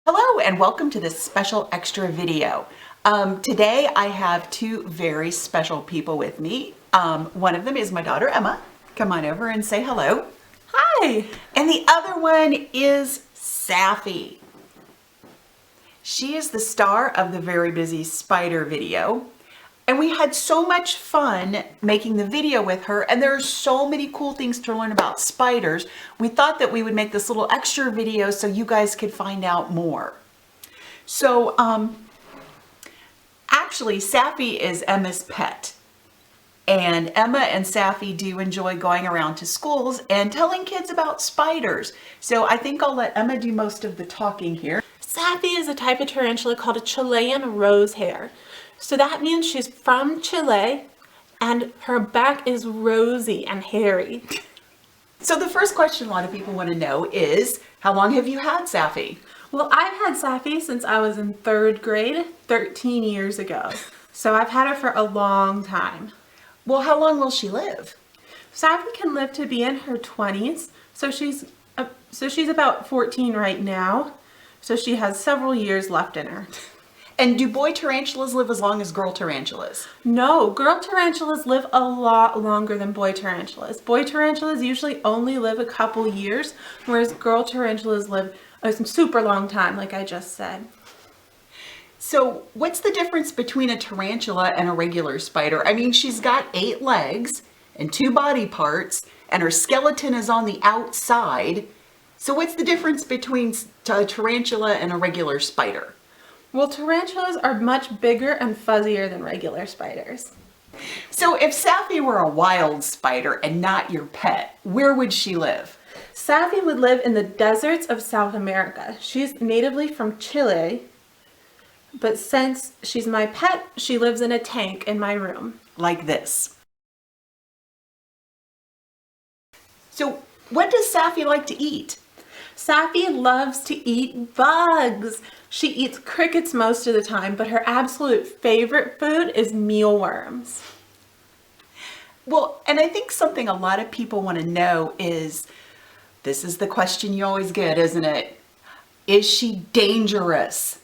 Hello and welcome to this special extra video. Today I have two very special people with me. One of them is my daughter Emma. Come on over and say hello. Hi. And the other one is Saffy. She is the star of the Very Busy Spider video. And we had so much fun making the video with her, and there are so many cool things to learn about spiders. We thought that we would make this little extra video so you guys could find out more. So, actually, Saffy is Emma's pet. And Emma and Saffy do enjoy going around to schools and telling kids about spiders. So I think I'll let Emma do most of the talking here. Saffy is a type of tarantula called a Chilean rose hair. So that means she's from Chile and her back is rosy and hairy. So the first question a lot of people want to know is, how long have you had Saffy? Well, I've had Saffy since I was in 3rd grade, 13 years ago. So I've had her for a long time. Well, how long will she live? Saffy can live to be in her 20s. So she's about 14 right now. So she has several years left in her. And do boy tarantulas live as long as girl tarantulas? No, girl tarantulas live a lot longer than boy tarantulas. Boy tarantulas usually only live a couple years, whereas girl tarantulas live a super long time, like I just said. So what's the difference between a tarantula and a regular spider? I mean, she's got 8 legs and 2 body parts, and her skeleton is on the outside. So what's the difference between a tarantula and a regular spider? Well, tarantulas are much bigger and fuzzier than regular spiders. So if Saffy were a wild spider and not your pet, where would she live? Saffy would live in the deserts of South America. She's natively from Chile, but since she's my pet, she lives in a tank in my room. Like this. So what does Saffy like to eat? Saffy loves to eat bugs. She eats crickets most of the time, but her absolute favorite food is mealworms. Well, and I think something a lot of people want to know is, this is the question you always get, isn't it? Is she dangerous?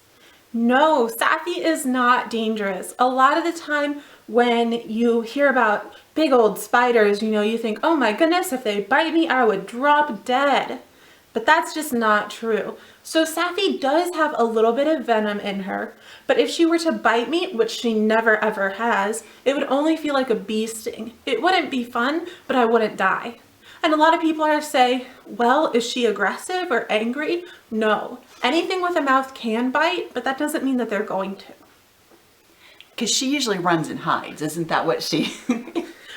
No, Saffy is not dangerous. A lot of the time when you hear about big old spiders, you think, oh my goodness, if they bite me, I would drop dead. But that's just not true. So Saffy does have a little bit of venom in her, but if she were to bite me, which she never ever has, it would only feel like a bee sting. It wouldn't be fun, but I wouldn't die. And a lot of people are saying, well, is she aggressive or angry? No. Anything with a mouth can bite, but that doesn't mean that they're going to. Because she usually runs and hides, isn't that what she...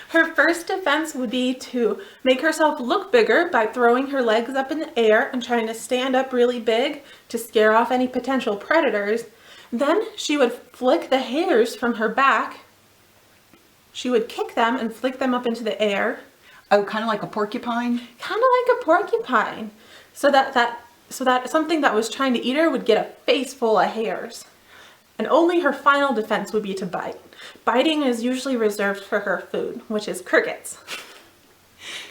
Her first defense would be to make herself look bigger by throwing her legs up in the air and trying to stand up really big to scare off any potential predators. Then she would flick the hairs from her back. She would kick them and flick them up into the air. Oh, kind of like a porcupine? Kind of like a porcupine. So that something that was trying to eat her would get a face full of hairs. And only her final defense would be to bite. Biting is usually reserved for her food, which is crickets.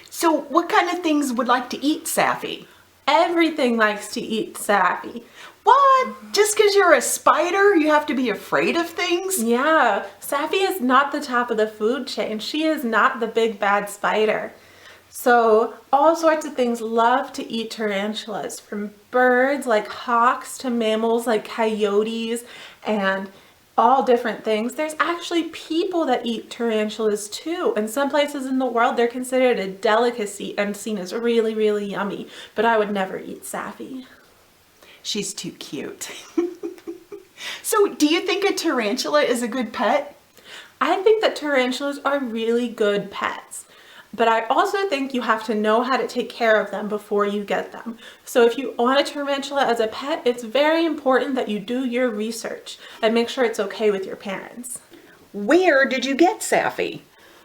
So what kind of things would like to eat Saffy? Everything likes to eat Saffy. What? Just because you're a spider, you have to be afraid of things? Yeah, Saffy is not the top of the food chain. She is not the big bad spider. So all sorts of things love to eat tarantulas, from birds like hawks to mammals like coyotes and all different things. There's actually people that eat tarantulas too. In some places in the world, they're considered a delicacy and seen as really, really yummy. But I would never eat Saffy. She's too cute. So do you think a tarantula is a good pet? I think that tarantulas are really good pets. But I also think you have to know how to take care of them before you get them. So if you want a tarantula as a pet, it's very important that you do your research and make sure it's okay with your parents. Where did you get Saffy?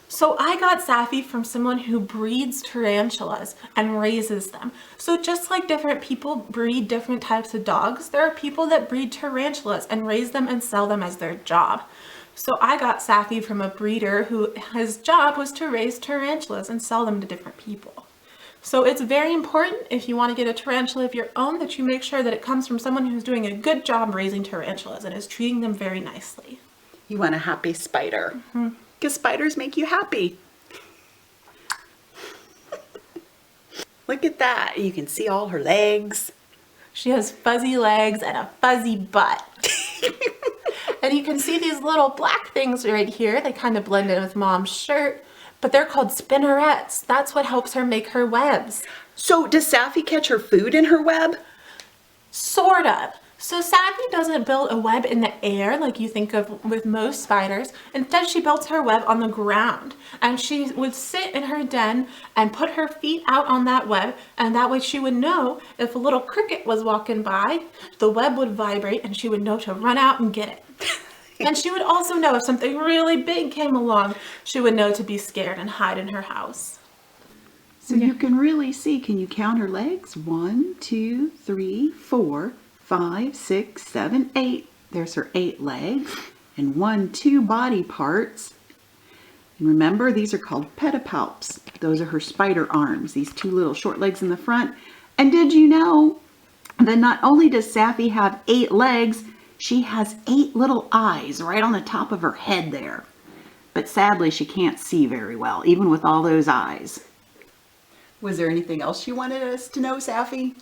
So I got Saffy from someone who breeds tarantulas and raises them. So just like different people breed different types of dogs, there are people that breed tarantulas and raise them and sell them as their job. So I got Saffy from a breeder who his job was to raise tarantulas and sell them to different people. So it's very important if you want to get a tarantula of your own that you make sure that it comes from someone who's doing a good job raising tarantulas and is treating them very nicely. You want a happy spider. Because spiders make you happy. Look at that. You can see all her legs. She has fuzzy legs and a fuzzy butt. And you can see these little black things right here. They kind of blend in with Mom's shirt, but they're called spinnerets. That's what helps her make her webs. So does Saffy catch her food in her web? Sort of. So Saffy doesn't build a web in the air like you think of with most spiders. Instead, she builds her web on the ground. And she would sit in her den and put her feet out on that web. And that way she would know if a little cricket was walking by, the web would vibrate and she would know to run out and get it. And she would also know if something really big came along, she would know to be scared and hide in her house. So you can really see, can you count her legs? 1, 2, 3, 4, 5, 6, 7, 8. There's her 8 legs and 1, 2 body parts. And remember, these are called pedipalps. Those are her spider arms, these 2 little short legs in the front. And did you know that not only does Saffy have 8 legs, she has 8 little eyes right on the top of her head there. But sadly, she can't see very well, even with all those eyes. Was there anything else you wanted us to know, Saffy?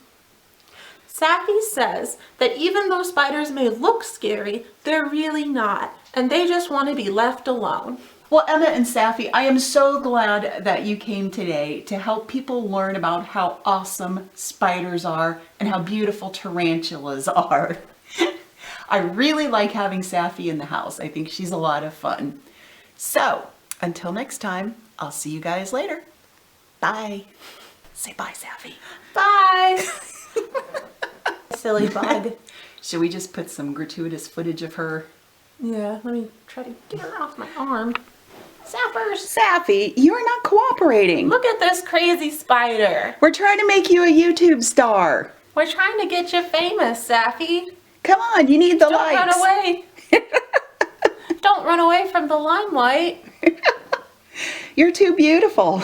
Saffy says that even though spiders may look scary, they're really not, and they just want to be left alone. Well, Emma and Saffy, I am so glad that you came today to help people learn about how awesome spiders are and how beautiful tarantulas are. I really like having Saffy in the house. I think she's a lot of fun. So, until next time, I'll see you guys later. Bye. Say bye, Saffy. Bye! Silly bug. Should we just put some gratuitous footage of her? Yeah, let me try to get her off my arm. Zappers! Saffy, you're not cooperating. Look at this crazy spider. We're trying to make you a YouTube star. We're trying to get you famous, Saffy. Come on, you need the Don't likes. run away. Don't run away from the limelight. You're too beautiful.